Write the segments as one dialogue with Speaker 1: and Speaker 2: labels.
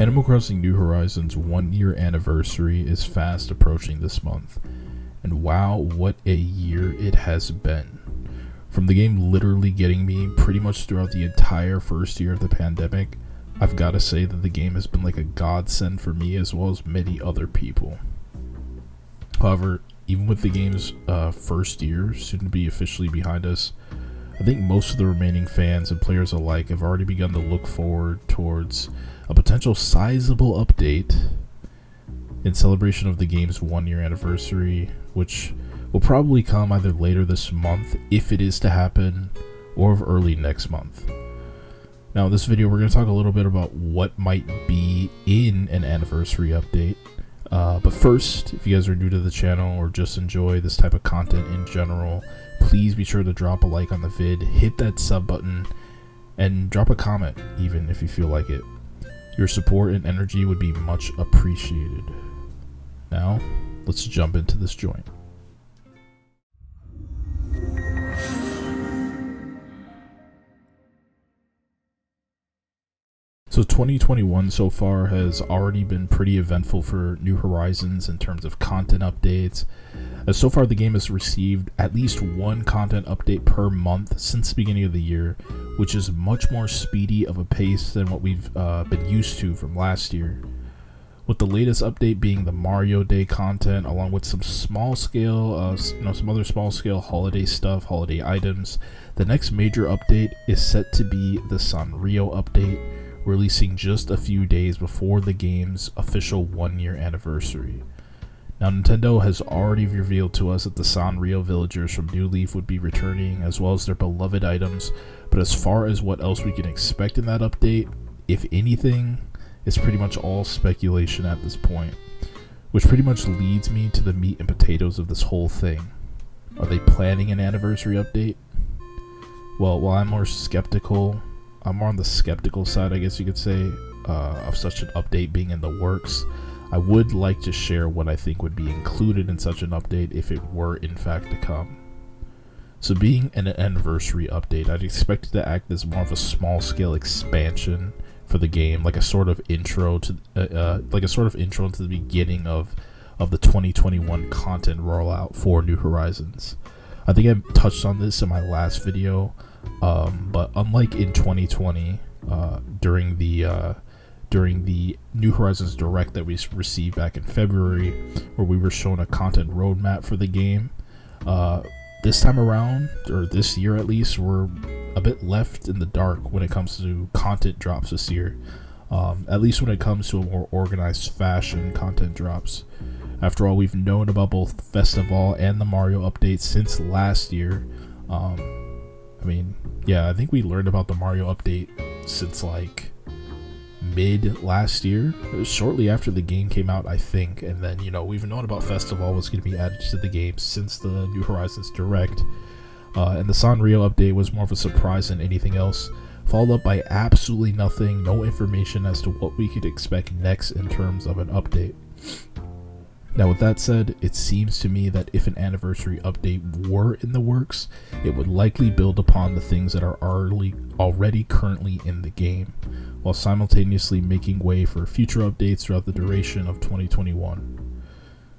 Speaker 1: Animal Crossing New Horizons 1 year anniversary is fast approaching this month, and wow, what a year it has been. From the game literally getting me pretty much throughout the entire first year of the pandemic, I've got to say that the game has been like a godsend for me as well as many other people. However, even with the game's first year soon to be officially behind us, I think most of the remaining fans and players alike have already begun to look forward towards a potential sizable update in celebration of the game's 1 year anniversary, which will probably come either later this month, if it is to happen, or early next month. Now in this video we're going to talk a little bit about what might be in an anniversary update. But first, if you guys are new to the channel or just enjoy this type of content in general, please be sure to drop a like on the vid, hit that sub button, and drop a comment even if you feel like it. Your support and energy would be much appreciated. Now, let's jump into this joint. So 2021 so far has already been pretty eventful for New Horizons in terms of content updates. As so far the game has received at least one content update per month since the beginning of the year, which is much more speedy of a pace than what we've been used to from last year. With the latest update being the Mario Day content, along with some small scale, some other small scale holiday stuff, holiday items. The next major update is set to be the Sanrio update, releasing just a few days before the game's official 1 year anniversary. Now, Nintendo has already revealed to us that the Sanrio villagers from New Leaf would be returning, as well as their beloved items, but as far as what else we can expect in that update, if anything, it's pretty much all speculation at this point, which pretty much leads me to the meat and potatoes of this whole thing. Are they planning an anniversary update? Well, while I'm more on the skeptical side, I guess you could say, of such an update being in the works, I would like to share what I think would be included in such an update if it were in fact to come. So being an anniversary update, I'd expect it to act as more of a small scale expansion for the game, like a sort of intro to into the beginning of the 2021 content rollout for New Horizons. I think I touched on this in my last video, but unlike in 2020, during the New Horizons Direct that we received back in February, where we were shown a content roadmap for the game, this time around, or this year at least, we're a bit left in the dark when it comes to content drops this year, at least when it comes to a more organized fashion content drops. After all, we've known about both Festival and the Mario updates since last year. I think we learned about the Mario update since like mid last year, shortly after the game came out, I think. And then, we've known about Festival was going to be added to the game since the New Horizons Direct. And the Sanrio update was more of a surprise than anything else, followed up by absolutely nothing, no information as to what we could expect next in terms of an update. Now with that said, it seems to me that if an anniversary update were in the works, it would likely build upon the things that are already currently in the game, while simultaneously making way for future updates throughout the duration of 2021.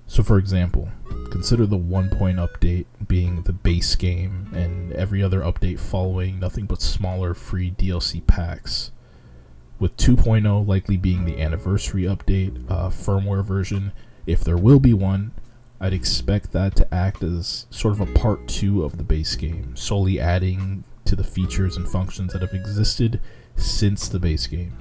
Speaker 1: So for example, consider the 1 point update being the base game, and every other update following nothing but smaller free DLC packs, with 2.0 likely being the anniversary update, firmware version. If there will be one, I'd expect that to act as sort of a part 2 of the base game, solely adding to the features and functions that have existed since the base game.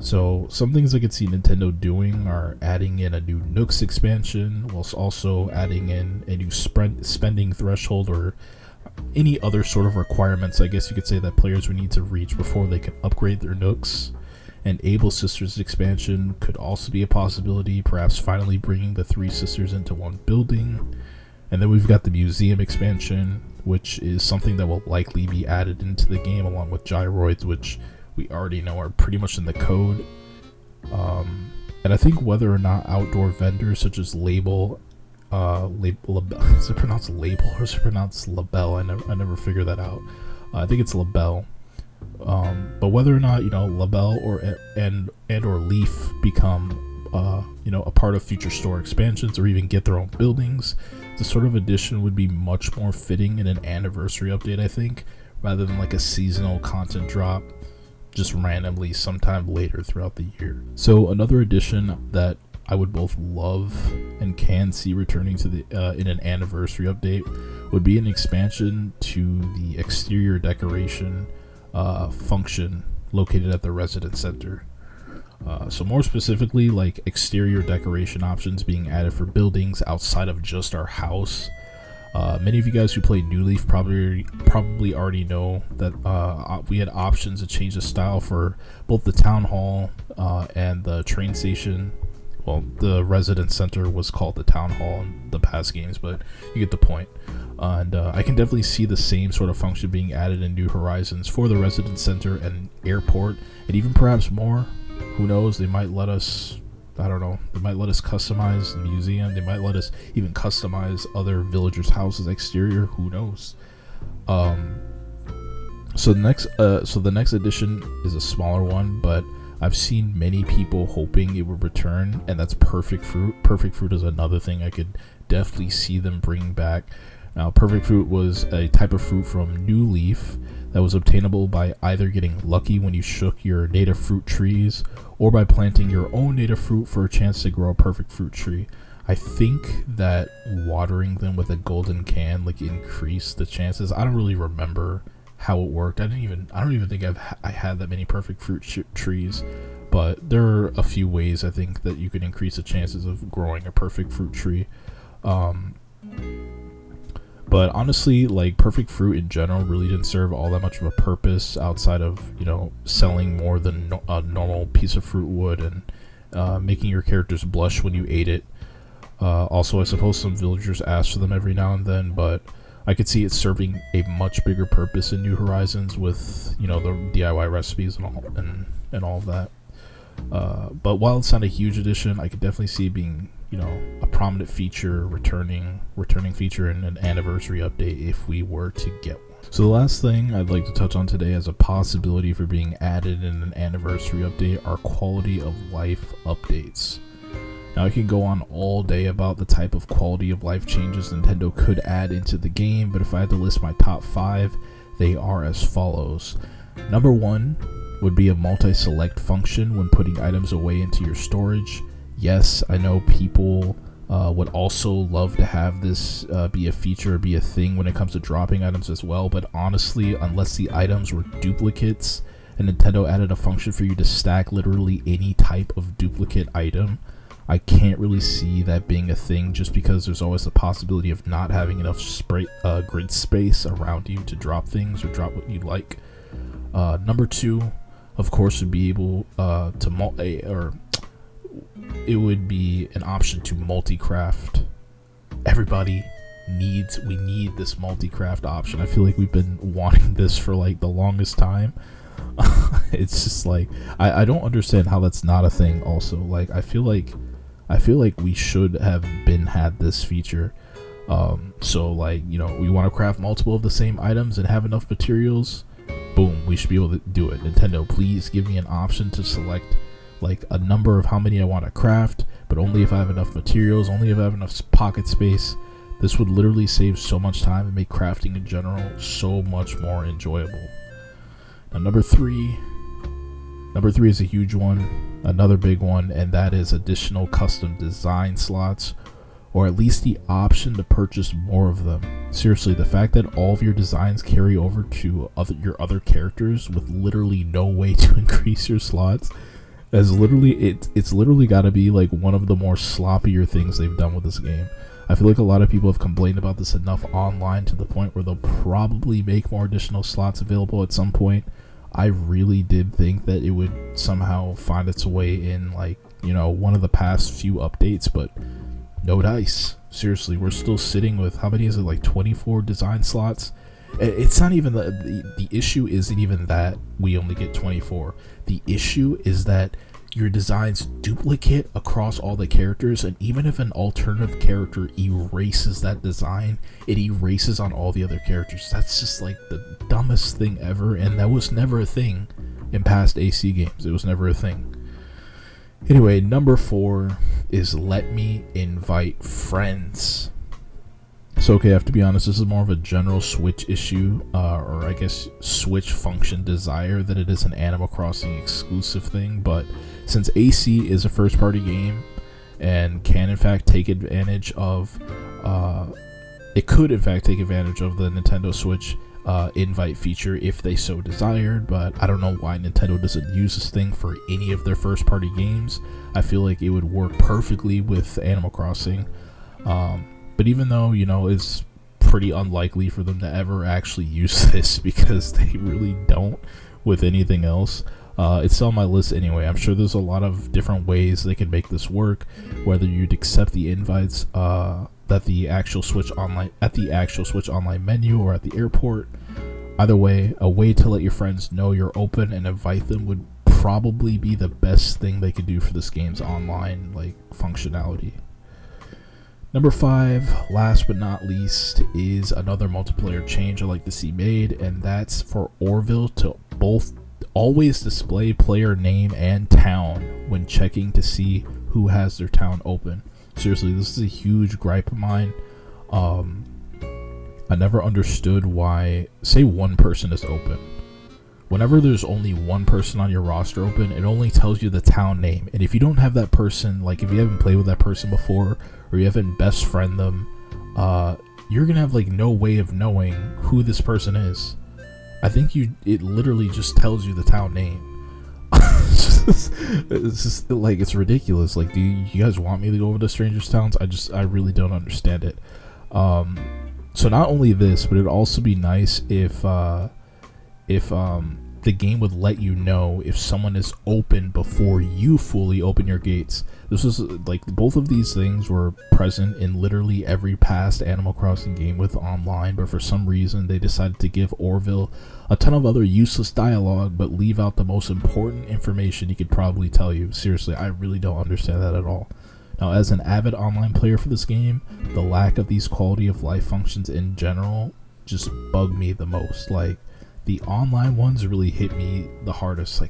Speaker 1: So some things I could see Nintendo doing are adding in a new Nooks expansion, whilst also adding in a new spending threshold or any other sort of requirements, I guess you could say, that players would need to reach before they can upgrade their Nooks. And Able Sisters expansion could also be a possibility, perhaps finally bringing the 3 sisters into one building. And then we've got the museum expansion, which is something that will likely be added into the game along with gyroids, which we already know are pretty much in the code. And I think whether or not outdoor vendors such as Label, is it pronounced Label or is it pronounced Label? I never figured that out. I think it's Label. But whether or not, Labelle or Leaf become a part of future store expansions or even get their own buildings, the sort of addition would be much more fitting in an anniversary update, I think, rather than like a seasonal content drop just randomly sometime later throughout the year. So another addition that I would both love and can see returning to the in an anniversary update would be an expansion to the exterior decoration function located at the residence center. So more specifically, like exterior decoration options being added for buildings outside of just our house. Many of you guys who play New Leaf probably already know that we had options to change the style for both the town hall and the train station. Well, the residence center was called the town hall in the past games, but you get the point. And I can definitely see the same sort of function being added in New Horizons for the residence center and airport, and even perhaps more. Who knows? They might let us, I don't know, they might let us customize the museum. They might let us even customize other villagers' houses exterior. Who knows? So the next edition is a smaller one, but I've seen many people hoping it would return, and that's Perfect Fruit. Perfect Fruit is another thing I could definitely see them bring back. Now, Perfect Fruit was a type of fruit from New Leaf that was obtainable by either getting lucky when you shook your native fruit trees or by planting your own native fruit for a chance to grow a perfect fruit tree. I think that watering them with a golden can increased the chances. I don't really remember how it worked. I don't even think I had that many perfect fruit trees, but there are a few ways I think that you can increase the chances of growing a perfect fruit tree. But honestly, Perfect Fruit in general really didn't serve all that much of a purpose outside of, selling more than a normal piece of fruit would and making your characters blush when you ate it. Also, I suppose some villagers ask for them every now and then, but I could see it serving a much bigger purpose in New Horizons with, the DIY recipes and all of that. But while it's not a huge addition, I could definitely see it being, a prominent feature, returning feature in an anniversary update if we were to get one. So the last thing I'd like to touch on today as a possibility for being added in an anniversary update are quality of life updates. Now, I can go on all day about the type of quality of life changes Nintendo could add into the game, but if I had to list my top 5, they are as follows. Number 1 would be a multi-select function when putting items away into your storage. Yes, I know people would also love to have this be a feature, be a thing when it comes to dropping items as well, but honestly, unless the items were duplicates and Nintendo added a function for you to stack literally any type of duplicate item, I can't really see that being a thing, just because there's always the possibility of not having enough grid space around you to drop things or drop what you like. Number 2, of course, would be able it would be an option to multi-craft. We need this multi-craft option. I feel like we've been wanting this for the longest time. It's just I don't understand how that's not a thing also. I feel like we should have had this feature. So we want to craft multiple of the same items and have enough materials. Boom, we should be able to do it. Nintendo, please give me an option to select a number of how many I want to craft, but only if I have enough materials, only if I have enough pocket space. This would literally save so much time and make crafting in general so much more enjoyable. Now, number three is a huge one, another big one, and that is additional custom design slots, or at least the option to purchase more of them. Seriously, the fact that all of your designs carry over to your other characters with literally no way to increase your slots, it's literally got to be one of the more sloppier things they've done with this game. I feel like a lot of people have complained about this enough online to the point where they'll probably make more additional slots available at some point. I really did think that it would somehow find its way in one of the past few updates, but no dice. Seriously, we're still sitting with, how many is it, 24 design slots? It's not even the issue isn't even that we only get 24. The issue is that your designs duplicate across all the characters, and even if an alternative character erases that design, it erases on all the other characters. That's just like the dumbest thing ever, and that was never a thing in past AC games. It was never a thing. Anyway, number 4 is let me invite friends. So, okay, I have to be honest, this is more of a general Switch issue, or I guess Switch function desire than it is an Animal Crossing exclusive thing. But since AC is a first-party game and can in fact take advantage of, it could in fact take advantage of the Nintendo Switch invite feature if they so desired, but I don't know why Nintendo doesn't use this thing for any of their first-party games. I feel like it would work perfectly with Animal Crossing. But even though, you know, it's pretty unlikely for them to ever actually use this because they really don't with anything else, it's on my list anyway. I'm sure there's a lot of different ways they can make this work, whether you'd accept the invites that the actual Switch online menu or at the airport. Either way, a way to let your friends know you're open and invite them would probably be the best thing they could do for this game's online functionality. Number 5, last but not least, is another multiplayer change I like to see made, and that's for Orville to both always display player name and town when checking to see who has their town open. Seriously, this is a huge gripe of mine. I never understood why, say one person is open. Whenever there's only one person on your roster open, it only tells you the town name. And if you don't have that person, like if you haven't played with that person before, or you haven't best friend them, you're gonna have no way of knowing who this person is. I think it literally just tells you the town name. It's just it's ridiculous. Do you guys want me to go over to strangers' towns? I really don't understand it. So not only this, but it'd also be nice if the game would let you know if someone is open before you fully open your gates. This was both of these things were present in literally every past Animal Crossing game with online, but for some reason they decided to give Orville a ton of other useless dialogue but leave out the most important information he could probably tell you. Seriously, I really don't understand that at all. Now, as an avid online player for this game, the lack of these quality of life functions in general just bug me the most. The online ones really hit me the hardest.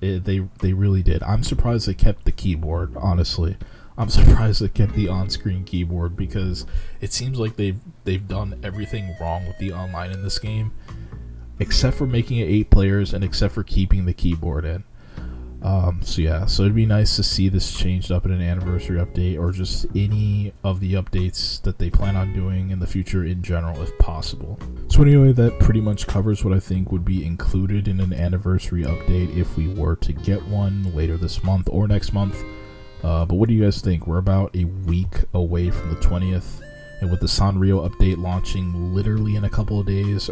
Speaker 1: They really did. I'm surprised they kept the keyboard, honestly. I'm surprised they kept the on-screen keyboard, because it seems like they've done everything wrong with the online in this game, except for making it 8 players and except for keeping the keyboard in. So it'd be nice to see this changed up in an anniversary update, or just any of the updates that they plan on doing in the future in general, if possible. So anyway, that pretty much covers what I think would be included in an anniversary update if we were to get one later this month or next month. But what do you guys think? We're about a week away from the 20th, and with the Sanrio update launching literally a couple days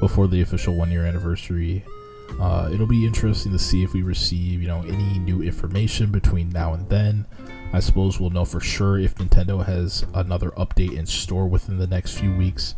Speaker 1: before the official 1-year anniversary, it'll be interesting to see if we receive, any new information between now and then. I suppose we'll know for sure if Nintendo has another update in store within the next few weeks,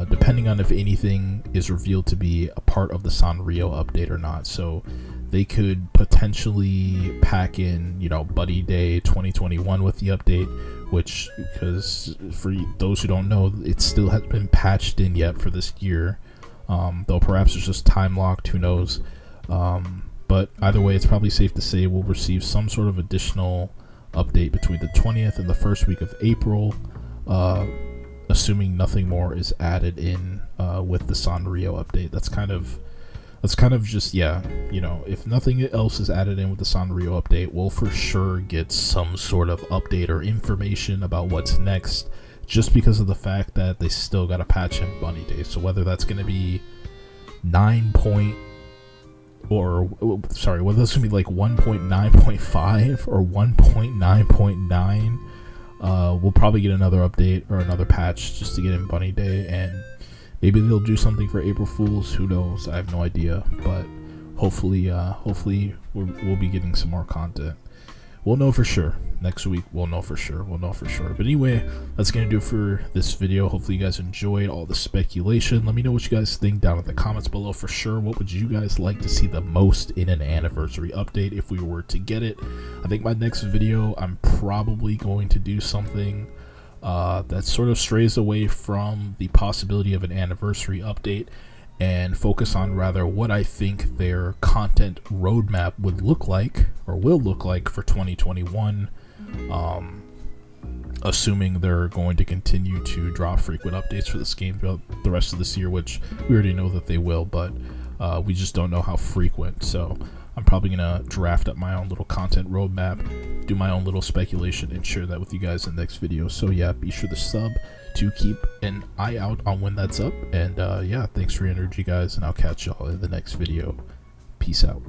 Speaker 1: depending on if anything is revealed to be a part of the Sanrio update or not. So they could potentially pack in, Buddy Day 2021 with the update, which, because for those who don't know, it still hasn't been patched in yet for this year. Though perhaps it's just time locked, who knows. But either way, it's probably safe to say we'll receive some sort of additional update between the 20th and the first week of April, assuming nothing more is added in with the Sanrio update. That's kind of just, if nothing else is added in with the Sanrio update, we'll for sure get some sort of update or information about what's next, just because of the fact that they still got to patch in Bunny Day. So whether that's going to be whether that's going to be 1.9.5 or 1.9.9, we'll probably get another update or another patch just to get in Bunny Day, and maybe they'll do something for April Fools. Who knows? I have no idea, but hopefully we'll be getting some more content. we'll know for sure. Next week, we'll know for sure. But anyway, that's going to do it for this video. Hopefully you guys enjoyed all the speculation. Let me know what you guys think down in the comments below for sure. What would you guys like to see the most in an anniversary update if we were to get it? I think my next video, I'm probably going to do something that sort of strays away from the possibility of an anniversary update and focus on rather what I think their content roadmap would look like or will look like for 2021, assuming they're going to continue to drop frequent updates for this game throughout the rest of this year, which we already know that they will, but we just don't know how frequent. So I'm probably gonna draft up my own little content roadmap, do my own little speculation, and share that with you guys in the next video. So yeah, be sure to sub to keep an eye out on when that's up. And yeah, thanks for your energy, guys, and I'll catch y'all in the next video. Peace out.